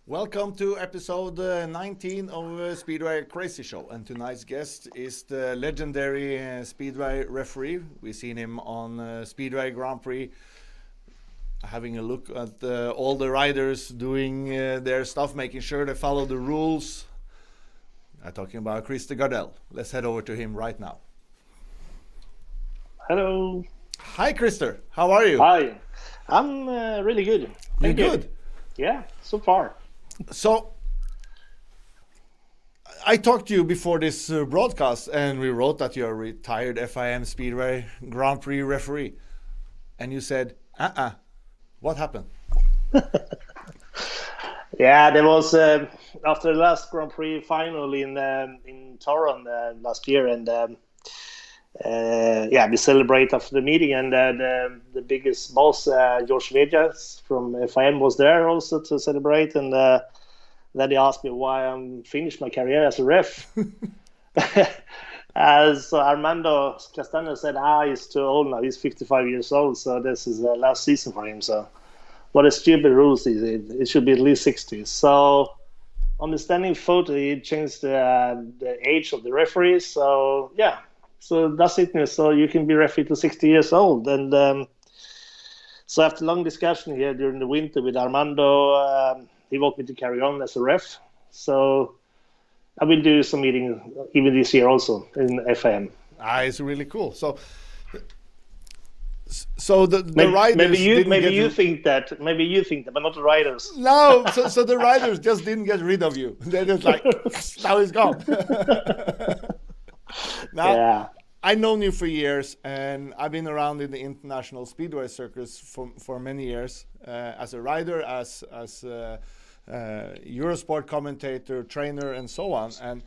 Welcome to episode 19 of Speedway Crazy Show, and tonight's guest is the legendary Speedway referee. We've seen him on Speedway Grand Prix, having a look at all the riders doing their stuff, making sure they follow the rules. I'm talking about Krister Gardell. Let's head over to him right now. Hello. Hi, Krister. How are you? Hi. I'm really good. Thank you. Good? Yeah, so far. So, I talked to you before this broadcast, and we wrote that you're a retired FIM Speedway Grand Prix referee. And you said, what happened? Yeah, there was after the last Grand Prix final in Toronto last year, and we celebrate after the meeting, and the biggest boss, George Vejas from FIM, was there also to celebrate, and then he asked me why I'm finished my career as a ref. So Armando Castano said, he's too old now, he's 55 years old, so this is the last season for him, so what a stupid rules is it? It should be at least 60. So on the standing photo, he changed the age of the referees, so yeah. So that's it. So you can be referee to 60 years old. And so after long discussion here during the winter with Armando, he wanted me to carry on as a ref. So I will do some meeting even this year also in FM. It's really cool. So the riders maybe you think that, but not the riders. No, so the riders just didn't get rid of you. They're just like, now he's gone. Now, yeah. I've known you for years, and I've been around in the international speedway circus for many years as a rider, as Eurosport commentator, trainer, and so on. And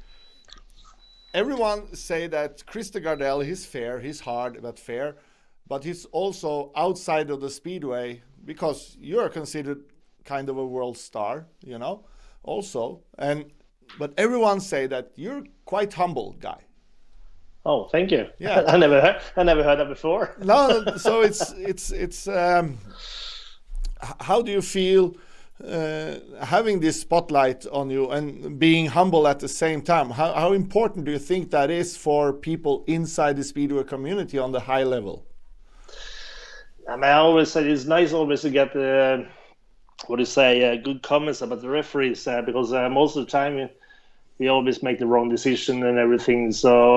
everyone say that Krister Gardell, he's fair, he's hard but fair, but he's also outside of the speedway because you're considered kind of a world star, also. But everyone say that you're quite humble guy. Oh, thank you. Yeah, I never heard that before. No, so it's how do you feel having this spotlight on you and being humble at the same time? How important do you think that is for people inside the speedway community on the high level? I always say it's nice always to get good comments about the referees because most of the time we always make the wrong decision and everything. So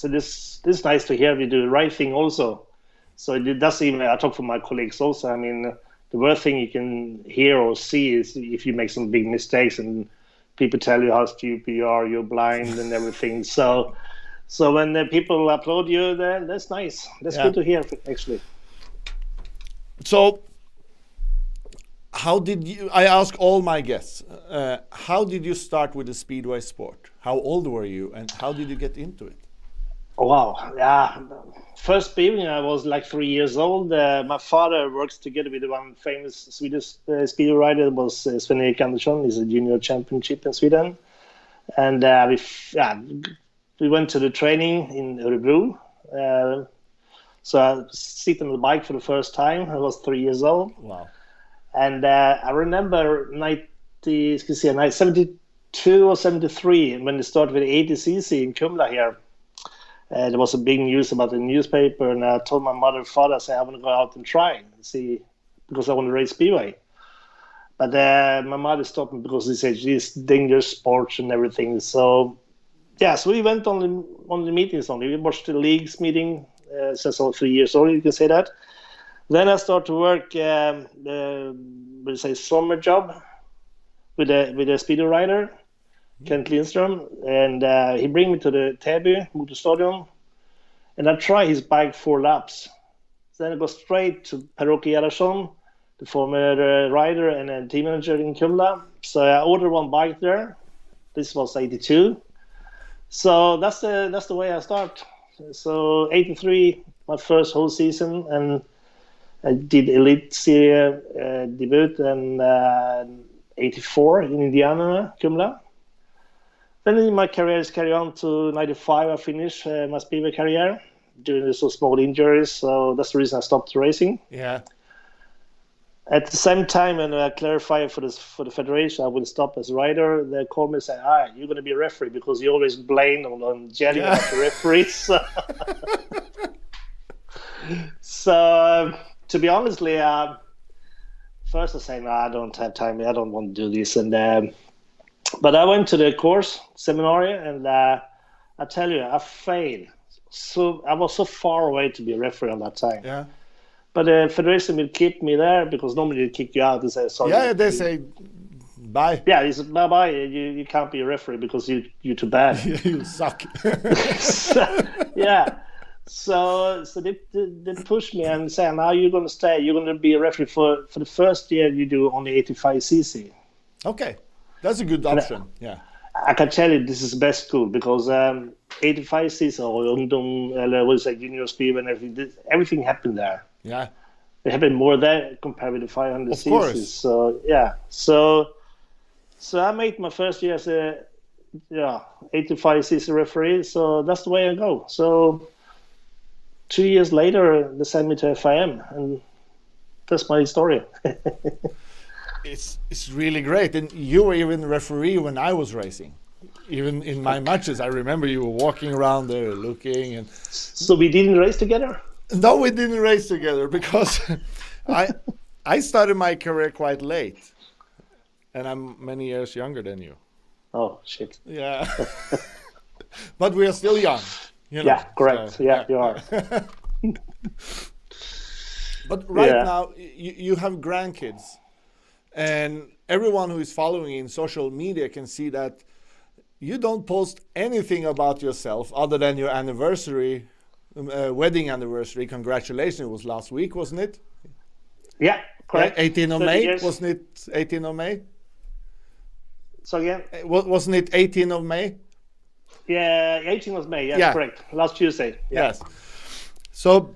this is nice to hear we do the right thing also. So that's even, I talk for my colleagues also. I mean, the worst thing you can hear or see is if you make some big mistakes and people tell you how stupid you are, you're blind and everything. So when the people applaud you, then that's nice. That's good to hear, actually. So I ask all my guests, how did you start with the speedway sport? How old were you and how did you get into it? Oh, wow. Yeah. First speeding, I was like 3 years old. My father works together with one famous Swedish speedway rider, was Henrik. He's a junior championship in Sweden. And we went to the training in Örebro. So I sit on the bike for the first time. I was 3 years old. Wow. And I remember 72 or 73 when they started with 80cc in Kuba here. There was a big news about the newspaper, and I told my mother and father, I want to go out and try and see because I want to race speedway. But my mother stopped me because she said it's dangerous sports and everything. So so we went on the meetings only. We watched the leagues meeting since I was 3 years old. You can say that. Then I started to work summer job with a speedway rider, Kent Lindström, and he bring me to the Täby Motorstadion, and I try his bike 4 laps. Then I go straight to Per-Åke Gerhardsson, the former rider and team manager in Kumla. So I ordered one bike there. This was 82. So that's the way I start. So 83, my first whole season, and I did Elite Series debut in 84 in Indiana, Kumla. Then my career is carried on to 95. I finished my speedway career during some small injuries, so that's the reason I stopped racing. Yeah. At the same time, when I clarify for the federation, I will stop as rider. They call me and say, you're going to be a referee because you always blame on yelling about the referees. So, to be honestly, first I say, no, I don't have time. I don't want to do this. But I went to the course seminar, and I tell you, I failed. So I was so far away to be a referee on that time. Yeah. But the federation will keep me there because normally they kick you out and say sorry. Yeah, they say bye. Yeah, they say bye. You can't be a referee because you're too bad. You suck. So they push me and say, now you're going to stay. You're going to be a referee for the first year. You do only 85cc. Okay, that's a good option. Yeah. I can tell you this is the best school because 85cc or Ungdom, junior speed and everything happened there. Yeah. It happened more there compared with the 500cc. Of course. So yeah. So I made my first year as a 85cc referee. So that's the way I go. So 2 years later, they sent me to FIM, and that's my story. It's really great, and you were even referee when I was racing. Even in my matches, I remember you were walking around there looking. And so we didn't race together? No, we didn't race together because I started my career quite late, and I'm many years younger than you. Oh shit! Yeah, but we are still young. You know, yeah, correct. So, you are. But right now, you have grandkids, and everyone who is following in social media can see that you don't post anything about yourself other than your anniversary, wedding anniversary. Congratulations! It was last week, wasn't it? Yeah, correct. 18th of May, years. wasn't it? 18th of May. So again, wasn't it 18th of May? Yeah, 18th of May. Yeah, correct. Last Tuesday. Yeah. Yes. So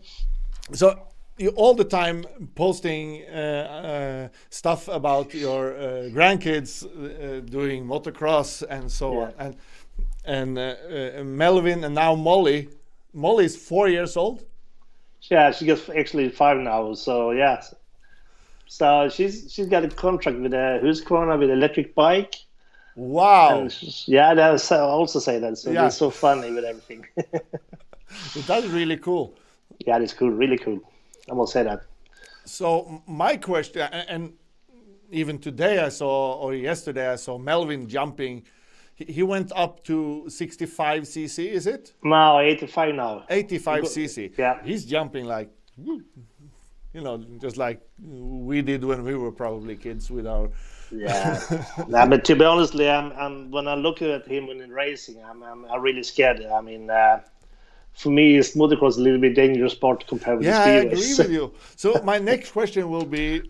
you all the time posting stuff about your grandkids doing motocross and so on, and Melvin and now Molly. Molly is 4 years old. Yeah, she gets actually 5 now. So yeah, so she's got a contract with Husqvarna with electric bike. Wow. And that's I also say that. So they're so funny with everything. That's really cool. Yeah, it's cool, really cool. I will say that. So my question, and even today yesterday I saw Melvin jumping. He went up to 65cc, is it? No, 85 now. 85cc. Yeah. He's jumping like, just like we did when we were probably kids with our. Yeah. But to be honest, I'm when I look at him in racing, I'm really scared. I mean, for me, motocross a little bit dangerous sport compared with the Speedway. Yeah, I agree with you. So my next question would be,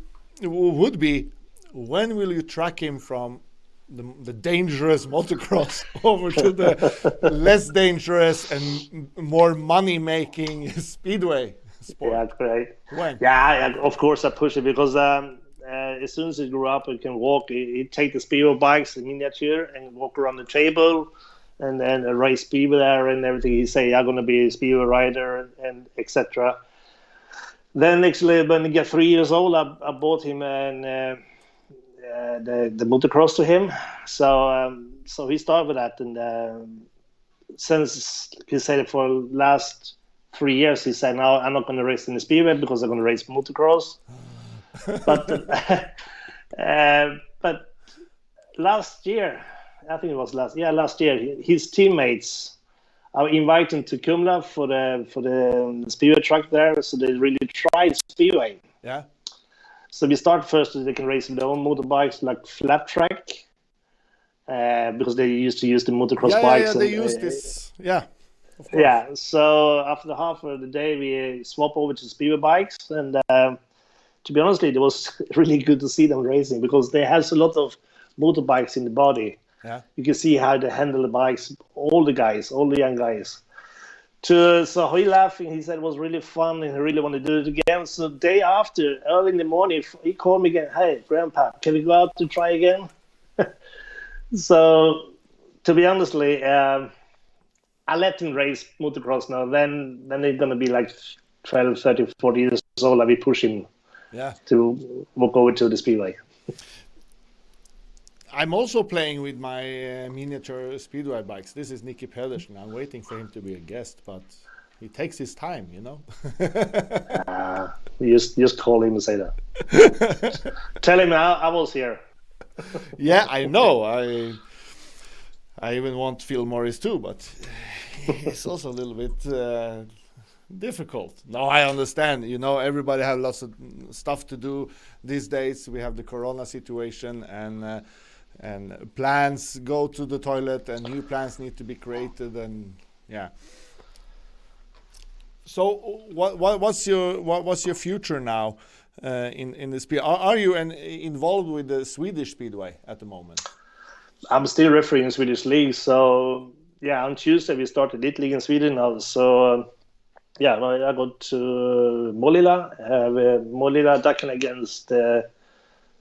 when will you track him from the dangerous motocross over to the less dangerous and more money-making Speedway sport? Yeah, great. When? Yeah, of course I push it because as soon as he grew up, he can walk. He take the Speedway bikes, the miniature, and walk around the table. And then race Speedway there and everything. He say, I'm going to be a Speedway rider and etc. Then actually, when he got 3 years old, I bought him the motocross to him. So he started with that. And since he said for the last 3 years, he said, no, I'm not going to race in the Speedway because I'm going to race motocross. But last year, I think it was last year, his teammates are invited him to Kumla for the Speedway track there, so they really tried Speedway. Yeah. So we start first so they can race with their own motorbikes, like flat track, because they used to use the motocross bikes. Yeah, they use this. Yeah. Of course. Yeah. So after the half of the day, we swap over to Speedway bikes, and to be honest, it was really good to see them racing because they have a lot of motorbikes in the body. Yeah. You can see how they handle the bikes, all the young guys. So he laughing, he said it was really fun and he really wanted to do it again. So day after, early in the morning, he called me again, hey, Grandpa, can we go out to try again? So to be honestly, I let him race motocross now. Then they're going to be like 12, 30, 40 years old. I'll be pushing to walk over to the Speedway. I'm also playing with my miniature Speedway bikes. This is Nicky Pedersen. I'm waiting for him to be a guest, but he takes his time, you know. Just call him and say that. Tell him I was here. Yeah, I know. I even want Phil Morris too, but it's also a little bit difficult. No, I understand. You know, everybody have lots of stuff to do these days. We have the Corona situation, and plans go to the toilet, and new plans need to be created, and yeah. So, what's your future now in the speed? Are you involved with the Swedish Speedway at the moment? I'm still refereeing Swedish league, so yeah. On Tuesday we start the Elite League in Sweden now. So yeah, I got to Målilla. Målilla Dacken against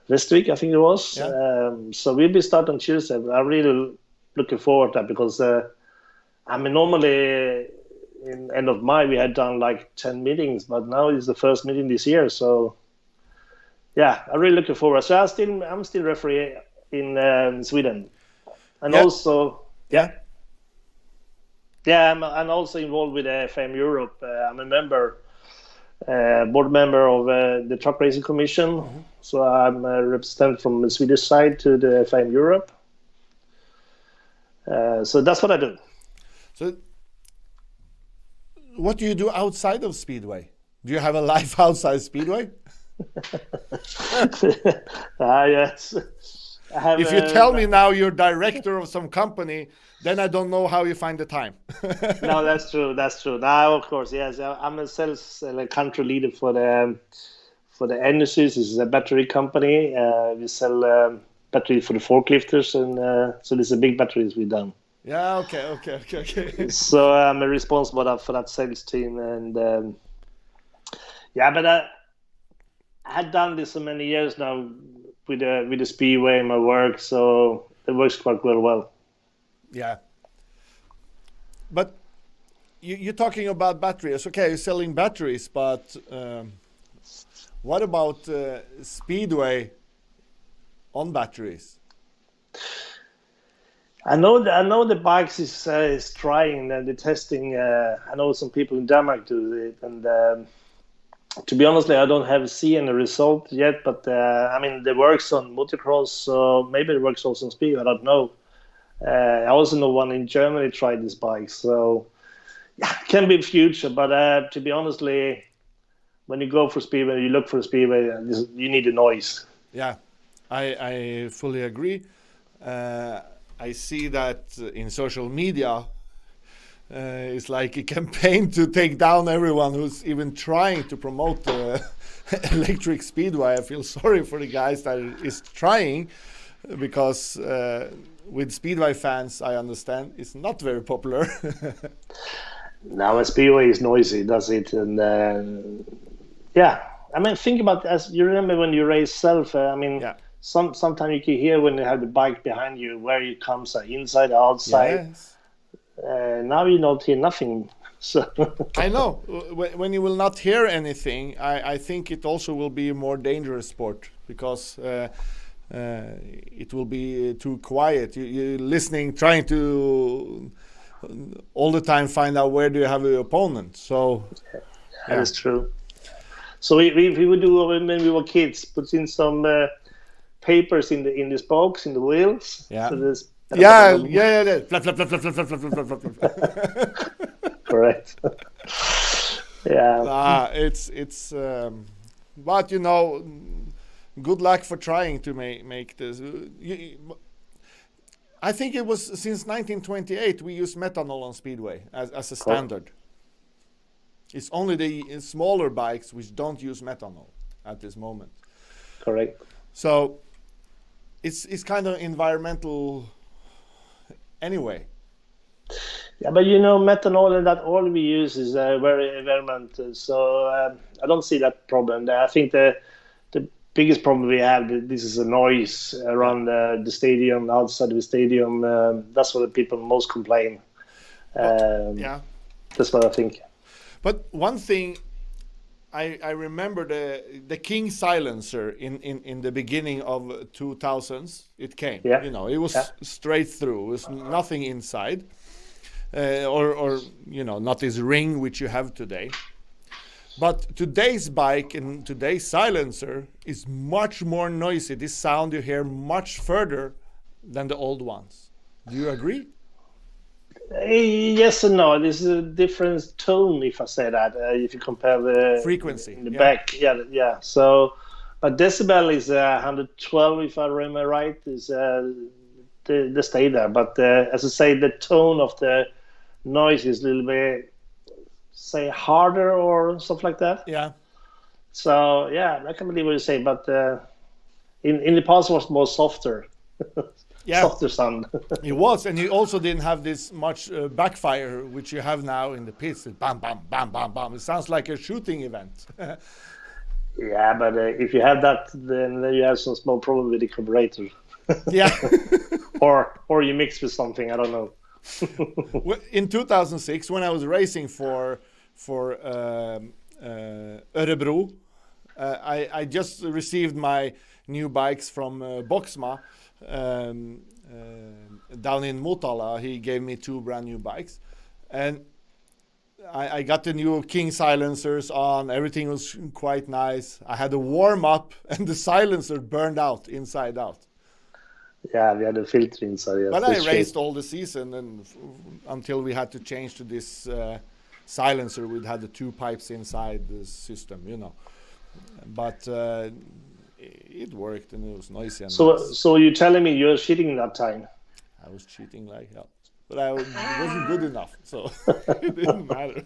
Västervik, I think it was. Yeah. So we'll be starting on Tuesday. I'm really looking forward to that because I mean normally in end of May we had done like 10 meetings, but now it's the first meeting this year. So yeah, I'm really looking forward. So I'm still referee in Sweden, and also I'm also involved with FIM Europe. I'm a member, board member of the Truck Racing Commission. Mm-hmm. So I'm a representative from the Swedish side to the FIM Europe. So that's what I do. So, what do you do outside of Speedway? Do you have a life outside Speedway? Yes. If you tell me now you're director of some company, then I don't know how you find the time. No, that's true. Now, of course, yes. I'm a sales country leader for the Enersys. This is a battery company. We sell battery for the forklifters, and so there's a big batteries we've done. Yeah. Okay. So I'm responsible for that sales team, and but I had done this so many years now with the Speedway in my work, so it works quite well. Yeah. But you're talking about batteries. Okay, you're selling batteries, but what about Speedway on batteries? I know the bikes is trying and the testing. I know some people in Denmark do it, and to be honest, I don't see any result yet. But I mean, it works on motocross, so maybe it works also on speed. I don't know. I also know one in Germany tried this bike, so yeah, it can be future. But to be honestly, when you go for Speedway, you look for a Speedway, you need a noise. Yeah, I fully agree. I see that in social media, it's like a campaign to take down everyone who's even trying to promote the electric Speedway. I feel sorry for the guys that is trying, because with Speedway fans, I understand it's not very popular. Now, a Speedway is noisy, does it? And yeah, I mean, think about as you remember when you race self. I mean, yeah. Sometimes you can hear when you have the bike behind you where it comes inside, outside. Yes. Now you don't hear nothing. So I know when you will not hear anything. I think it also will be a more dangerous sport, because it will be too quiet. You're listening, trying to all the time find out where do you have your opponent. So that is true. So we would do when we were kids, put in some papers in the spokes, in the wheels. Yeah. So yeah. Flap, flap, flap, flap, flap, flap, flap, flap, flap. Correct. Yeah. It's but you know, good luck for trying to make this. I think it was since 1928 we use methanol on Speedway as a standard. It's only the smaller bikes which don't use methanol at this moment. Correct. So it's kind of environmental anyway. Yeah, but you know, methanol and that oil we use is very environmental. So I don't see that problem there. I think the biggest problem we have, this is a noise around the stadium, outside the stadium. That's what the people most complain. Yeah. That's what I think. But one thing I remember the King silencer in the beginning of 2000s. It came. Yeah. You know, it was straight through. It was nothing inside, or you know, not this ring which you have today. But today's bike and today's silencer is much more noisy. This sound you hear much further than the old ones. Do you agree? Yes and no. This is a different tone, if I say that. If you compare the Frequency in the back, yeah. So, but decibel is 112, if I remember right. Is the stay there. But as I say, the tone of the noise is a little bit, say, harder or stuff like that. Yeah. So yeah, I can believe what you say. But in the past was more softer. Yeah, softer sound. It was, and you also didn't have this much backfire, which you have now in the pits. Bam, bam, bam, bam, bam. It sounds like a shooting event. Yeah, but if you have that, then you have some small problem with the carburetor. Yeah. or you mix with something, I don't know. In 2006, when I was racing for Örebro, I just received my new bikes from Boxma. Down in Motala, he gave me 2 brand new bikes, and I got the new King silencers on. Everything was quite nice. I had a warm up, and the silencer burned out inside out. Yeah, we had a filter inside. Yes, but I raced all the season, and until we had to change to this silencer, we had the 2 pipes inside the system, you know. But it worked, and it was noisy. And so you're telling me you're cheating that time? I was cheating like hell, but it wasn't good enough, so it didn't matter.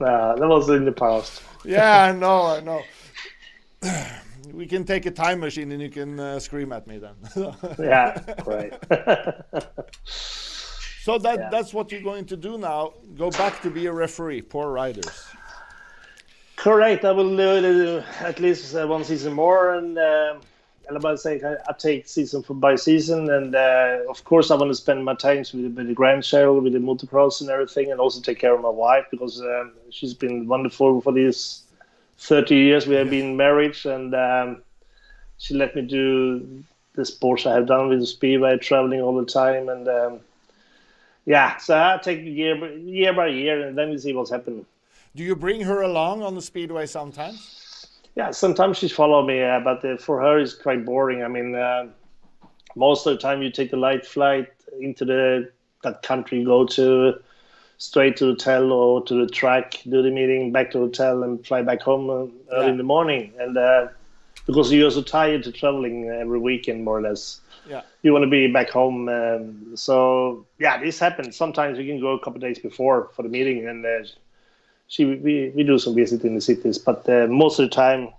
Nah, that was in the past. Yeah, I know. We can take a time machine, and you can scream at me then. Yeah, right. So that's what you're going to do now. Go back to be a referee. Poor riders. Correct. I will do at least one season more, and I'm about to say I take season by season, and of course I want to spend my time with the grandchild, with the motocross and everything, and also take care of my wife, because she's been wonderful for these 30 years we have been married, and she let me do the sports I have done with the Speedway, traveling all the time, and so I take year by year, and then we see what's happening. Do you bring her along on the Speedway sometimes? Yeah, sometimes she follows me, but for her it's quite boring. I mean, most of the time you take the light flight into that country, go to straight to the hotel or to the track, do the meeting, back to the hotel, and fly back home early in the morning. And because you're so tired to traveling every weekend, more or less, you want to be back home. So this happens. Sometimes we can go a couple of days before for the meeting, and we do some visit in the cities, but most of the time,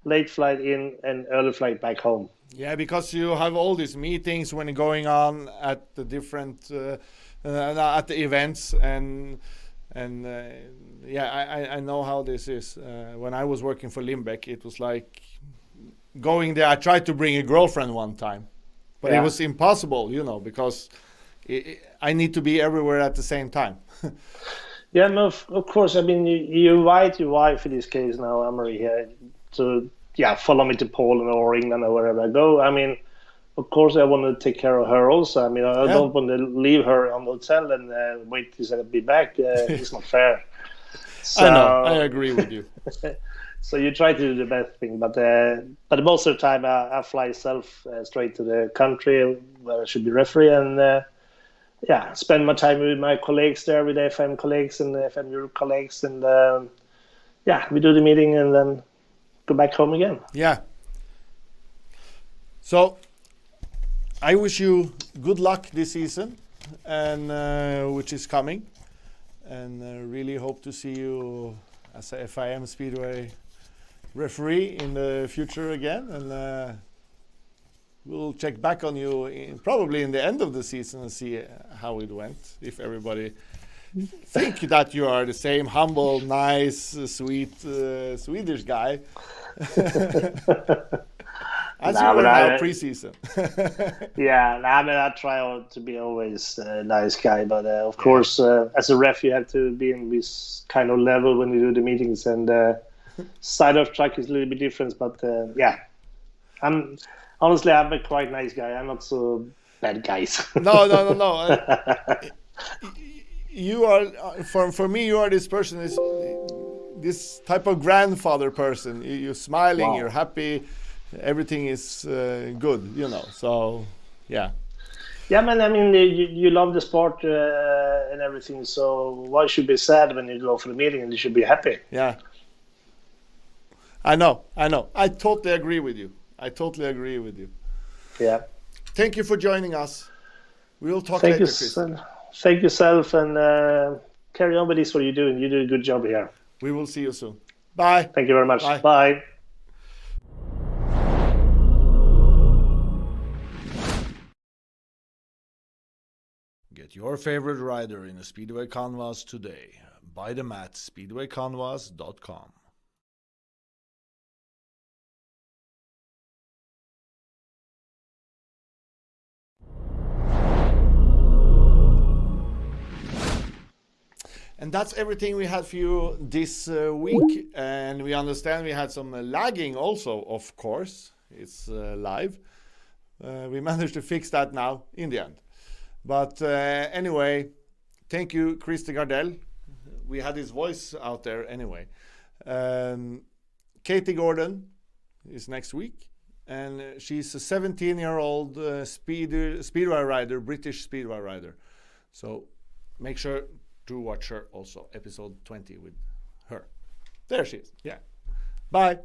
late flight in and early flight back home. Yeah, because you have all these meetings when going on at the different at the events, and I know how this is. When I was working for Lindbeck, it was like going there. I tried to bring a girlfriend one time, but it was impossible, you know, because I need to be everywhere at the same time. Yeah, no, of course. I mean, you invite your wife in this case now, Anne-Marie, here, to follow me to Poland or England or wherever I go. I mean, of course, I want to take care of her also. I mean, I don't want to leave her on the hotel and wait till I'll be back. It's not fair. So, I know. I agree with you. So you try to do the best thing, but most of the time I fly straight to the country where I should be referee, and spend my time with my colleagues there, with the FM colleagues and the FM Europe colleagues, and we do the meeting and then go back home again. Yeah. So I wish you good luck this season, and which is coming, and really hope to see you as a FIM Speedway referee in the future again, and we'll check back on you probably in the end of the season and see how it went. If everybody think that you are the same humble, nice, sweet Swedish guy. As Nah, you but were now pre-season. yeah, nah, I mean, I try to be always a nice guy, but of course, as a ref, you have to be in this kind of level when you do the meetings, and side of track is a little bit different, but yeah, I'm a quite nice guy. I'm not so bad guys. No. You are for me. You are this person. This type of grandfather person. You're smiling. Wow. You're happy. Everything is good. So yeah. Yeah, man. I mean, you love the sport and everything. So why should you be sad when you go for the meeting? And you should be happy. Yeah. I know. I totally agree with you. Yeah. Thank you for joining us. We will talk later, Krister. Thank yourself, and carry on with this. What you're doing. You do a good job here. We will see you soon. Bye. Thank you very much. Bye. Bye. Get your favorite rider in a Speedway canvas today. Buy them at speedwaycanvas.com. And that's everything we had for you this week. And we understand we had some lagging also, of course. It's live. We managed to fix that now in the end. But anyway, thank you, Krister Gardell. We had his voice out there anyway. Katie Gordon is next week. And she's a 17-year-old speedway rider, British speedway rider. So make sure to watch her also, episode 20 with her. There she is. Yeah. Bye.